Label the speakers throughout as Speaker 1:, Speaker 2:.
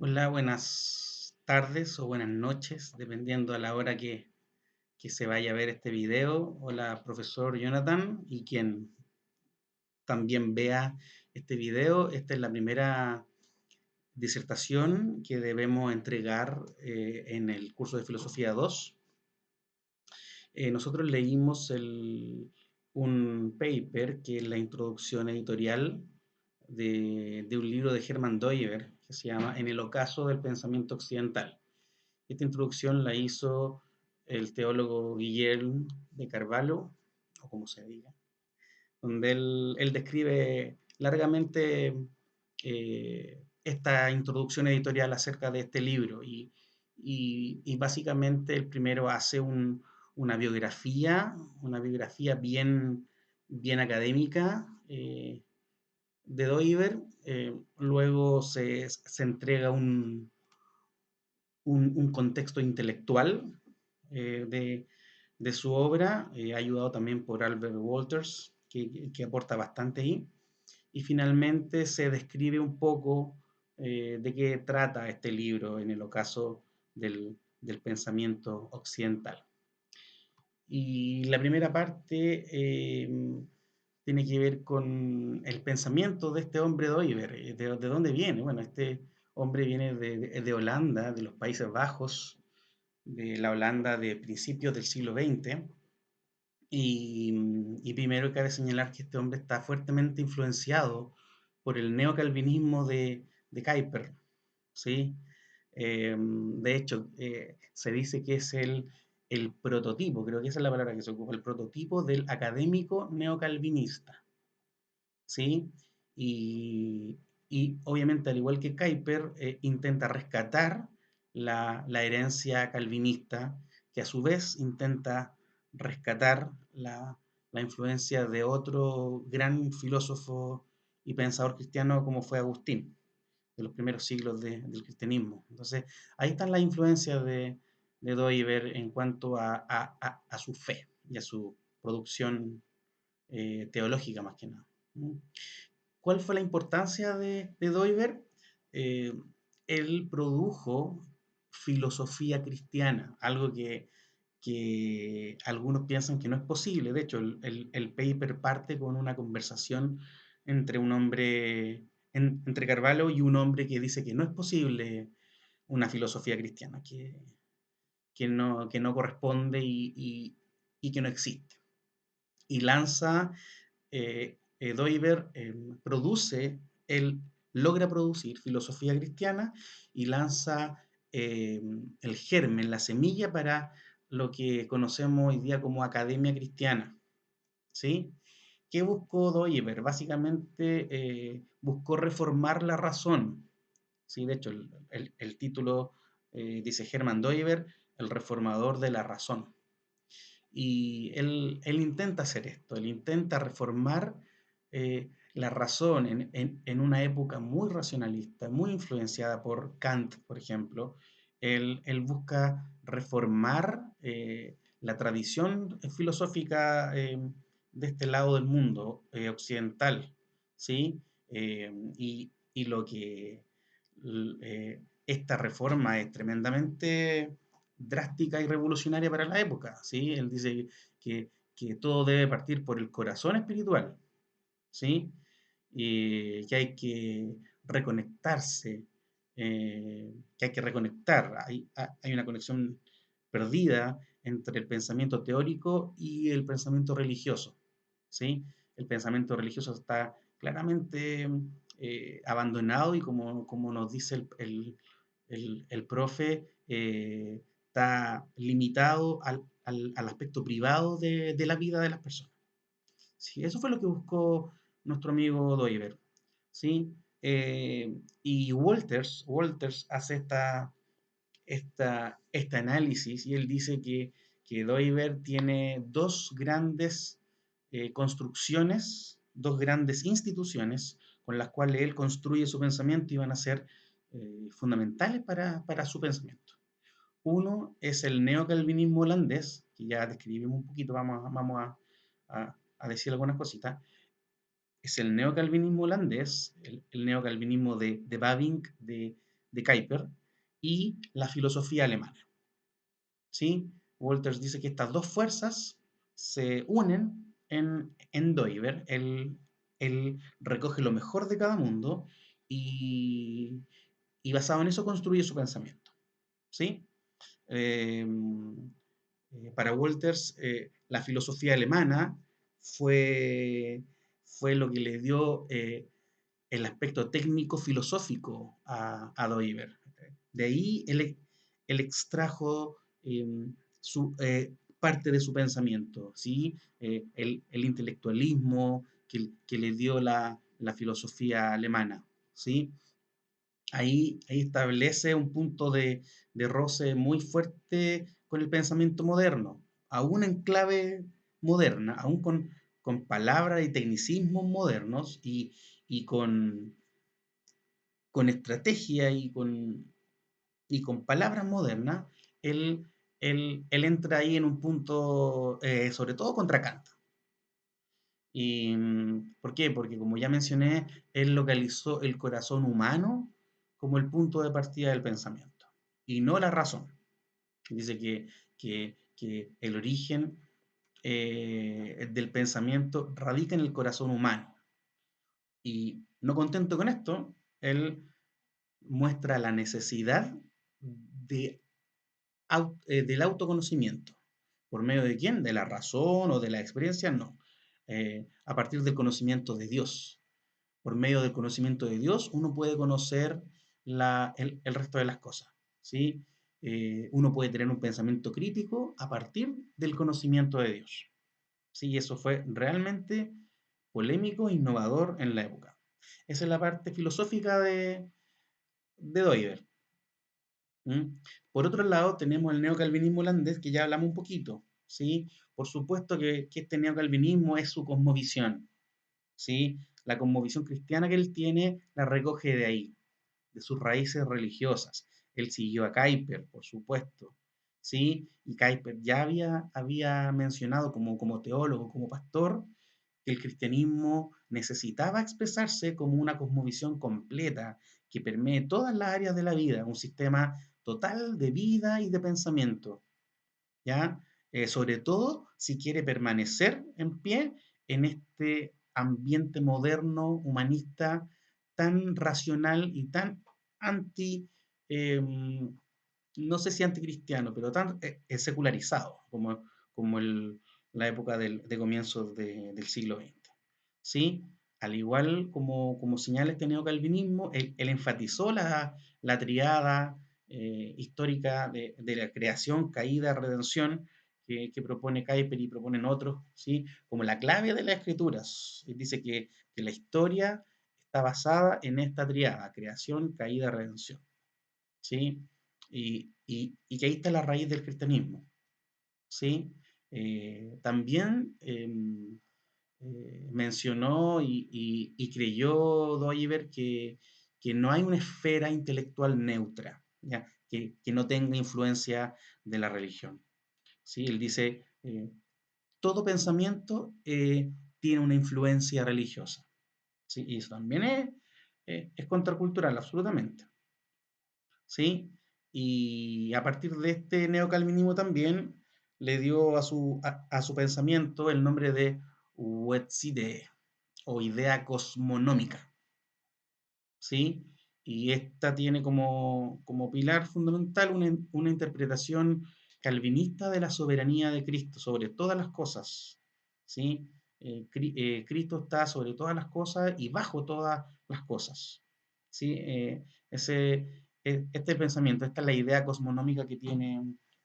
Speaker 1: Hola, buenas tardes o buenas noches, dependiendo a la hora que se vaya a ver este video. Hola, profesor Jonathan, y quien también vea este video. Esta es la primera disertación que debemos entregar en el curso de Filosofía 2. Nosotros leímos un paper que es la introducción editorial de un libro de Hermann Deuber que se llama En el ocaso del pensamiento occidental. Esta introducción la hizo el teólogo Guillermo de Carvalho, o como se diga, donde él describe largamente esta introducción editorial acerca de este libro y básicamente el primero hace una biografía bien académica de Doiver. Luego se entrega un contexto intelectual de su obra, ayudado también por Albert Walters, que aporta bastante ahí. Y finalmente se describe un poco de qué trata este libro en el ocaso del pensamiento occidental. Y la primera parte tiene que ver con el pensamiento de este hombre Doiver. ¿De dónde viene? Bueno, este hombre viene de Holanda, de los Países Bajos, de la Holanda de principios del siglo XX. Y primero cabe señalar que este hombre está fuertemente influenciado por el neocalvinismo de Kuyper, ¿sí? De hecho, se dice que es el prototipo, creo que esa es la palabra que se ocupa, el prototipo del académico neocalvinista, ¿sí? Y, y obviamente, al igual que Kuyper, intenta rescatar la herencia calvinista, que a su vez intenta rescatar la influencia de otro gran filósofo y pensador cristiano como fue Agustín, de los primeros siglos del cristianismo. Entonces, ahí están las influencias de Doiver en cuanto a su fe y a su producción teológica más que nada. ¿Cuál fue la importancia de Doiver? Eh, Él produjo filosofía cristiana, algo que algunos piensan que no es posible. De hecho, el paper parte con una conversación entre un hombre, entre Carvalho y un hombre que dice que no es posible una filosofía cristiana, que no corresponde y que no existe. Y lanza Doiber él logra producir filosofía cristiana y lanza el germen, la semilla para lo que conocemos hoy día como academia cristiana, ¿sí? ¿Qué buscó Doiber? Básicamente buscó reformar la razón, ¿sí? De hecho, el título dice Hermann Doiber, el reformador de la razón. Y él intenta hacer esto, él intenta reformar la razón en una época muy racionalista, muy influenciada por Kant, por ejemplo. Él busca reformar la tradición filosófica de este lado del mundo occidental, ¿sí? Y lo que esta reforma es tremendamente drástica y revolucionaria para la época, ¿sí? Él dice que todo debe partir por el corazón espiritual, ¿sí? Y que hay que reconectarse, que hay que reconectar. Hay una conexión perdida entre el pensamiento teórico y el pensamiento religioso, ¿sí? El pensamiento religioso está claramente abandonado y como nos dice el profe, está limitado al aspecto privado de la vida de las personas. Sí, eso fue lo que buscó nuestro amigo Doiver, ¿sí? Y Walters hace este análisis y él dice que Doiver tiene dos grandes construcciones, dos grandes instituciones con las cuales él construye su pensamiento y van a ser fundamentales para su pensamiento. Uno es el neocalvinismo holandés, que ya describimos un poquito, vamos a decir algunas cositas. Es el neocalvinismo holandés, el neocalvinismo de Bavinck, de Kuyper y la filosofía alemana. ¿Sí? Wolters dice que estas dos fuerzas se unen en Doiber. Él recoge lo mejor de cada mundo y, y basado en eso construye su pensamiento. ¿Sí? Eh, para Wolters, la filosofía alemana fue, fue lo que le dio el aspecto técnico-filosófico a Doiber. De ahí él extrajo parte de su pensamiento, ¿sí? El intelectualismo que le dio la filosofía alemana, ¿sí? Ahí establece un punto de roce muy fuerte con el pensamiento moderno, aún en clave moderna, aún con palabras y tecnicismos modernos y con estrategia y con palabras modernas, él, él entra ahí en un punto, sobre todo contra Kant. ¿Por qué? Porque como ya mencioné, él localizó el corazón humano como el punto de partida del pensamiento y no la razón. Dice que el origen del pensamiento radica en el corazón humano. Y no contento con esto, él muestra la necesidad de, del autoconocimiento. ¿Por medio de quién? ¿De la razón o de la experiencia? No. A partir del conocimiento de Dios. Por medio del conocimiento de Dios, uno puede conocer el resto de las cosas. ¿Sí? Uno puede tener un pensamiento crítico a partir del conocimiento de Dios. Sí, eso fue realmente polémico e innovador en la época. Esa es la parte filosófica de Doiber. ¿Mm? Por otro lado, tenemos el neocalvinismo holandés, que ya hablamos un poquito, ¿sí? Por supuesto que este neocalvinismo es su cosmovisión, ¿sí? La cosmovisión cristiana que él tiene la recoge de ahí, de sus raíces religiosas. Él siguió a Kuyper, por supuesto, ¿sí? Y Kuyper ya había mencionado como teólogo, como pastor, que el cristianismo necesitaba expresarse como una cosmovisión completa que permee todas las áreas de la vida, un sistema total de vida y de pensamiento, ¿ya? Sobre todo si quiere permanecer en pie en este ambiente moderno, humanista, tan racional y tan anti, no sé si anticristiano, pero tan secularizado como la época de comienzos del siglo XX. ¿Sí? Al igual como señala este neocalvinismo, él enfatizó la triada histórica de la creación, caída, redención, que propone Kuyper y proponen otros, ¿sí? Como la clave de las escrituras. Él dice que la historia está basada en esta triada, creación, caída, redención. ¿Sí? Y que ahí está la raíz del cristianismo, ¿sí? También mencionó y creyó Doiber que no hay una esfera intelectual neutra, ¿ya? Que no tenga influencia de la religión, ¿sí? Él dice, todo pensamiento tiene una influencia religiosa, ¿sí? Y eso también es contracultural, absolutamente. ¿Sí? Y a partir de este neocalvinismo también le dio a su pensamiento el nombre de Wetsidee o idea cosmonómica, ¿sí? Y esta tiene como pilar fundamental una interpretación calvinista de la soberanía de Cristo sobre todas las cosas, ¿sí? Cristo está sobre todas las cosas y bajo todas las cosas, ¿sí? Este pensamiento, esta es la idea cosmonómica que tiene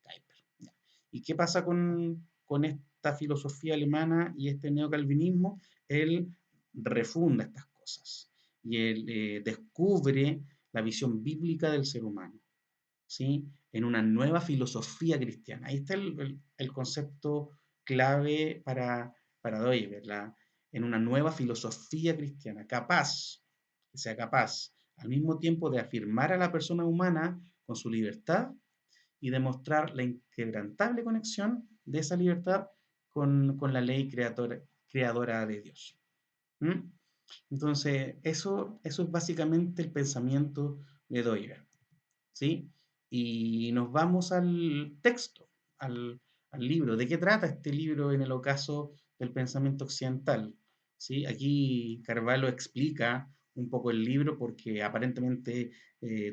Speaker 1: Kuyper. ¿Ya? ¿Y qué pasa con esta filosofía alemana y este neocalvinismo? Él refunda estas cosas y él descubre la visión bíblica del ser humano, ¿sí? En una nueva filosofía cristiana. Ahí está el concepto clave para Doiber, en una nueva filosofía cristiana, que sea capaz al mismo tiempo de afirmar a la persona humana con su libertad y demostrar la inquebrantable conexión de esa libertad con la ley creadora de Dios. ¿Mm? Entonces, eso es básicamente el pensamiento de Doiber, ¿sí? Y nos vamos al texto, al, al libro. ¿De qué trata este libro en el ocaso del pensamiento occidental? ¿Sí? Aquí Carvalho explica un poco el libro porque aparentemente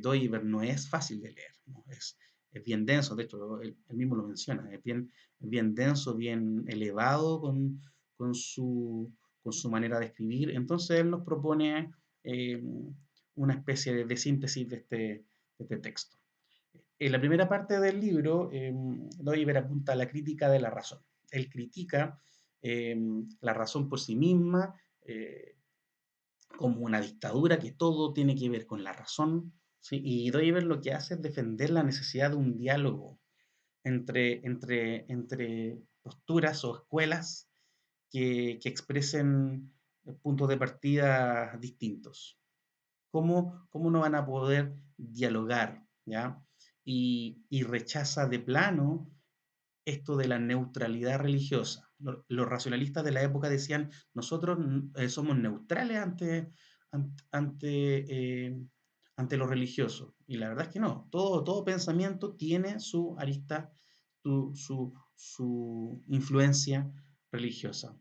Speaker 1: Doiber no es fácil de leer, ¿no? Es bien denso, de hecho él mismo lo menciona, es bien denso, bien elevado con con su manera de escribir. Entonces él nos propone eh, una especie de síntesis de este texto. En la primera parte del libro, Doiber apunta a la crítica de la razón. Él critica eh, la razón por sí misma como una dictadura, que todo tiene que ver con la razón, ¿sí? Y Doiber lo que hace es defender la necesidad de un diálogo entre posturas o escuelas que expresen puntos de partida distintos. ¿Cómo no van a poder dialogar? ¿Ya? Y rechaza de plano esto de la neutralidad religiosa. Los racionalistas de la época decían, nosotros somos neutrales ante lo religioso. Y la verdad es que no, todo pensamiento tiene su arista, su influencia religiosa.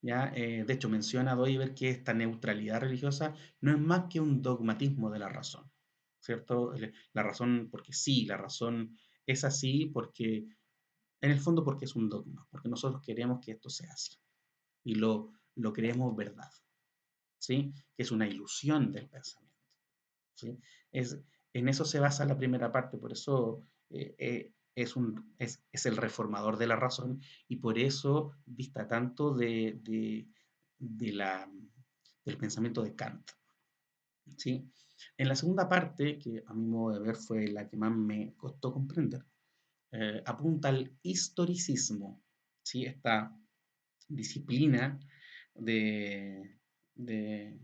Speaker 1: ¿Ya? De hecho, menciona Doiber que esta neutralidad religiosa no es más que un dogmatismo de la razón, ¿cierto? La razón, porque sí, la razón es así porque, en el fondo, porque es un dogma, porque nosotros queremos que esto sea así y lo creemos verdad, ¿sí? Que es una ilusión del pensamiento, ¿sí? Es, en eso se basa la primera parte, por eso es el reformador de la razón y por eso dista tanto de la, del pensamiento de Kant, ¿sí? En la segunda parte, que a mi modo de ver fue la que más me costó comprender, apunta al historicismo, ¿sí? Esta disciplina de, de,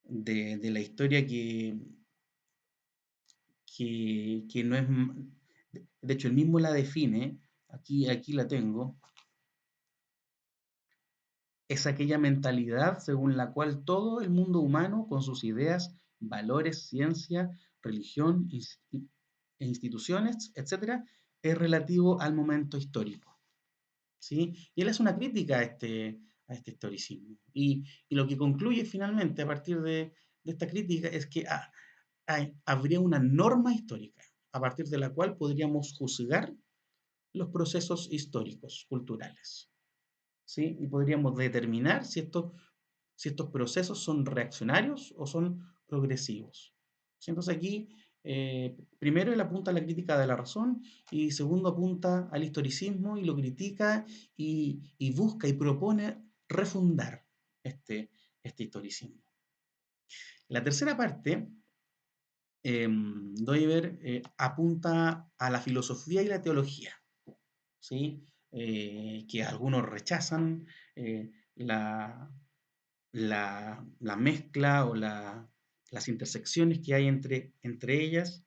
Speaker 1: de la historia que no es, de hecho, él mismo la define, aquí la tengo, es aquella mentalidad según la cual todo el mundo humano, con sus ideas, valores, ciencia, religión e instituciones, etcétera, es relativo al momento histórico, ¿sí? Y él hace una crítica a este historicismo. Y lo que concluye finalmente a partir de esta crítica es que habría una norma histórica a partir de la cual podríamos juzgar los procesos históricos, culturales, ¿sí? Y podríamos determinar si estos procesos son reaccionarios o son progresivos. ¿Sí? Entonces aquí, primero él apunta a la crítica de la razón y segundo apunta al historicismo y lo critica y busca y propone refundar este historicismo. La tercera parte, Doiber apunta a la filosofía y la teología, ¿sí? Que algunos rechazan la, la mezcla o las intersecciones que hay entre ellas.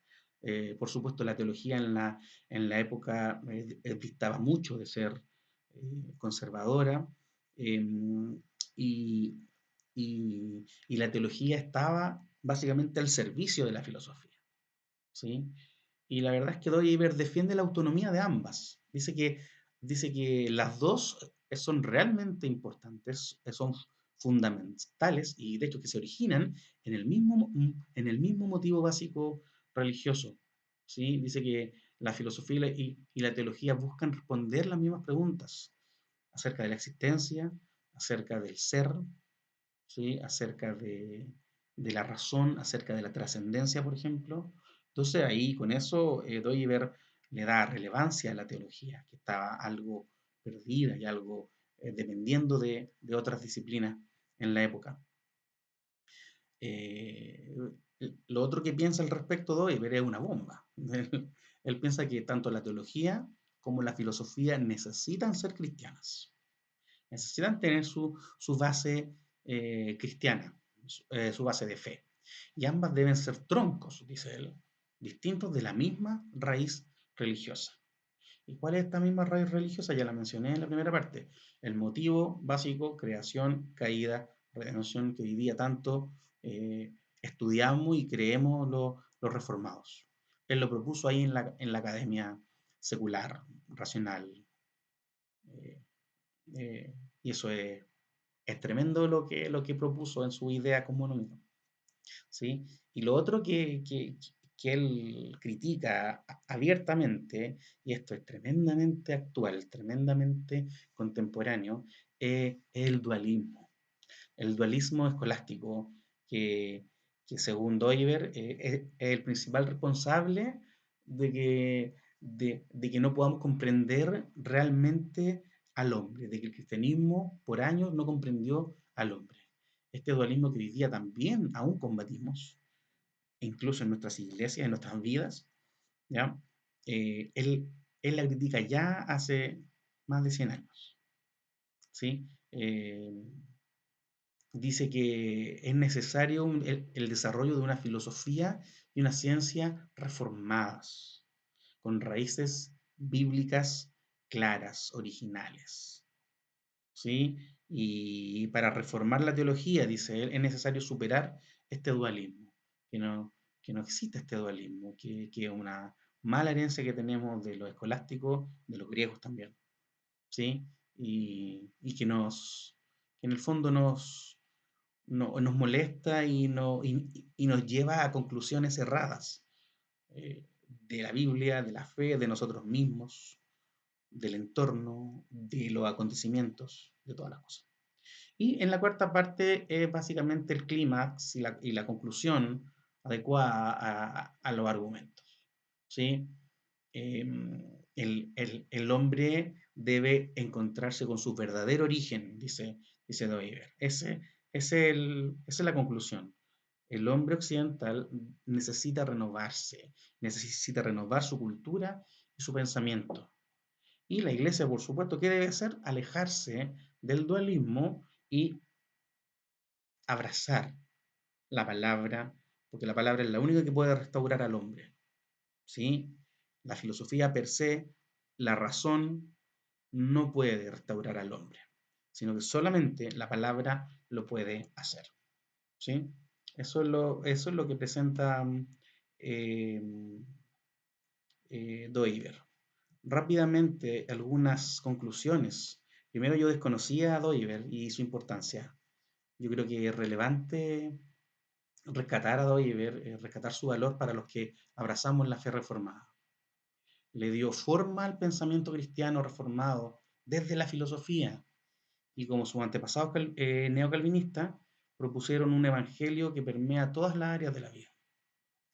Speaker 1: Por supuesto, la teología en la época dictaba mucho de ser conservadora em, y, y la teología estaba básicamente al servicio de la filosofía, ¿sí? Y la verdad es que Doiber defiende la autonomía de ambas. Dice que las dos son realmente importantes, son fundamentales y de hecho que se originan en el mismo motivo básico religioso. ¿Sí? Dice que la filosofía y la teología buscan responder las mismas preguntas acerca de la existencia, acerca del ser, ¿sí? Acerca de la razón, acerca de la trascendencia, por ejemplo. Entonces ahí con eso Doiber le da relevancia a la teología, que estaba algo perdida y algo dependiendo de otras disciplinas en la época. Eh, lo otro que piensa al respecto de Doiber es una bomba. Él piensa que tanto la teología como la filosofía necesitan ser cristianas, necesitan tener su base cristiana, su base de fe. Y ambas deben ser troncos, dice él, distintos de la misma raíz religiosa. ¿Y cuál es esta misma raíz religiosa? Ya la mencioné en la primera parte. El motivo básico, creación, caída, redención, que hoy día tanto estudiamos y creemos los reformados. Él lo propuso ahí en la academia secular, racional. eh, eh, y eso es tremendo lo que propuso en su idea cosmonómica. ¿Sí? Y lo otro que él critica abiertamente, y esto es tremendamente actual, tremendamente contemporáneo, es el dualismo. El dualismo escolástico, que, que según Doiber es el principal responsable de que no podamos comprender realmente al hombre, de que el cristianismo por años no comprendió al hombre. Este dualismo que hoy día también aún combatimos, incluso en nuestras iglesias, en nuestras vidas, ¿ya? Él, él la critica ya hace más de 100 años, ¿sí? Dice que es necesario el desarrollo de una filosofía y una ciencia reformadas, con raíces bíblicas claras, originales. ¿Sí? Y para reformar la teología, dice él, es necesario superar este dualismo, que no, que no existe este dualismo, que es una mala herencia que tenemos de los escolásticos, de los griegos también, ¿sí? Y que en el fondo nos molesta y nos lleva a conclusiones erradas de la Biblia, de la fe, de nosotros mismos, del entorno, de los acontecimientos, de todas las cosas. Y en la cuarta parte es básicamente el clímax y la conclusión adecuada a los argumentos. ¿Sí? El hombre debe encontrarse con su verdadero origen, dice Doiber. Esa es la conclusión. El hombre occidental necesita renovarse, necesita renovar su cultura y su pensamiento. Y la iglesia, por supuesto, ¿qué debe hacer? Alejarse del dualismo y abrazar la palabra, porque la palabra es la única que puede restaurar al hombre. ¿Sí? La filosofía per se, la razón, no puede restaurar al hombre, sino que solamente la palabra lo puede hacer. ¿Sí? Eso es lo que presenta eh, Doiber. Rápidamente, algunas conclusiones. Primero, yo desconocía a Doiber y su importancia. Yo creo que es relevante rescatar a Doiber, rescatar su valor para los que abrazamos la fe reformada. Le dio forma al pensamiento cristiano reformado desde la filosofía y como sus antepasados neocalvinistas propusieron un evangelio que permea todas las áreas de la vida.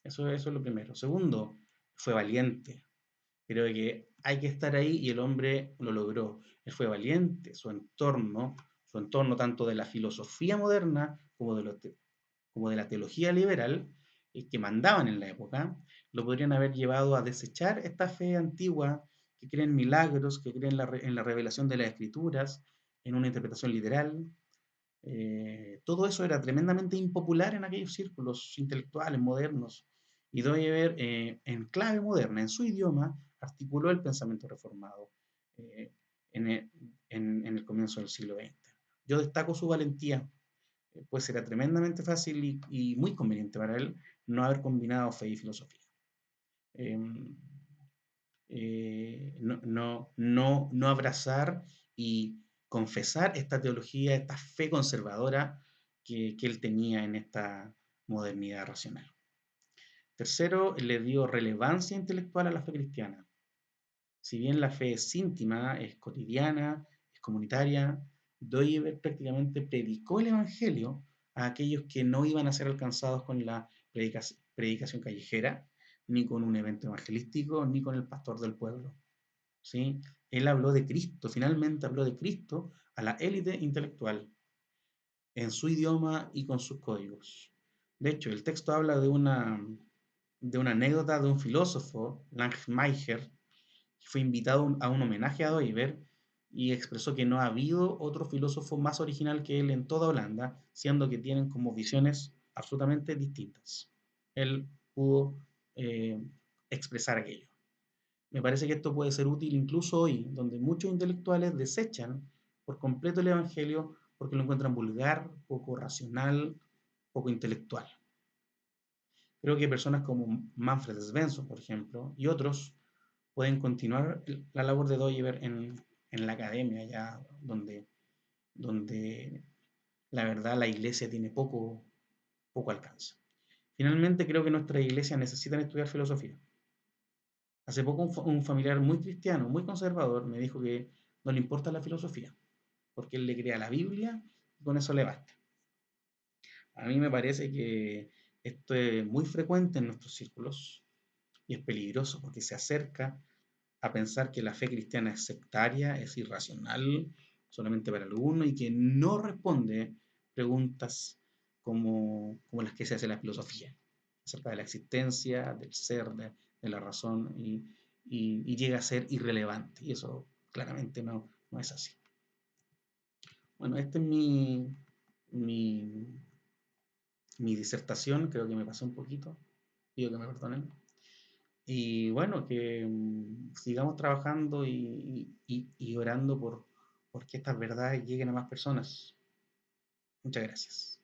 Speaker 1: Eso es lo primero. Segundo, fue valiente. Creo que hay que estar ahí y el hombre lo logró. Él fue valiente, su entorno tanto de la filosofía moderna como de la teología liberal que mandaban en la época, lo podrían haber llevado a desechar esta fe antigua que cree en milagros, que cree en la revelación de las escrituras, en una interpretación literal. Todo eso era tremendamente impopular en aquellos círculos intelectuales modernos. Y Doeber, en clave moderna, en su idioma, articuló el pensamiento reformado eh, en, el, en el comienzo del siglo XX. Yo destaco su valentía, pues era tremendamente fácil y muy conveniente para él no haber combinado fe y filosofía. Eh, no abrazar y confesar esta teología, esta fe conservadora que él tenía en esta modernidad racional. Tercero, le dio relevancia intelectual a la fe cristiana. Si bien la fe es íntima, es cotidiana, es comunitaria, Doiber prácticamente predicó el Evangelio a aquellos que no iban a ser alcanzados con la predicación callejera, ni con un evento evangelístico, ni con el pastor del pueblo. ¿Sí? Él habló de Cristo, finalmente habló de Cristo a la élite intelectual, en su idioma y con sus códigos. De hecho, el texto habla de una anécdota de un filósofo, Langmeijer, que fue invitado a un homenaje a Doiber y expresó que no ha habido otro filósofo más original que él en toda Holanda, siendo que tienen como visiones absolutamente distintas. Él pudo eh, expresar aquello. Me parece que esto puede ser útil incluso hoy, donde muchos intelectuales desechan por completo el Evangelio porque lo encuentran vulgar, poco racional, poco intelectual. Creo que personas como Manfred Svensson, por ejemplo, y otros pueden continuar la labor de Doyever en la academia, ya donde la verdad la iglesia tiene poco alcance. Finalmente, creo que nuestras iglesias necesitan estudiar filosofía. Hace poco un familiar muy cristiano, muy conservador, me dijo que no le importa la filosofía, porque él le crea la Biblia y con eso le basta. A mí me parece que esto es muy frecuente en nuestros círculos y es peligroso porque se acerca a pensar que la fe cristiana es sectaria, es irracional, solamente para algunos y que no responde preguntas como las que se hace la filosofía, acerca de la existencia, del ser, de la razón y llega a ser irrelevante. Y eso claramente no es así. Bueno, esta es mi, mi disertación, creo que me pasé un poquito, pido que me perdonen. Y bueno, que sigamos trabajando y orando por que estas verdades lleguen a más personas. Muchas gracias.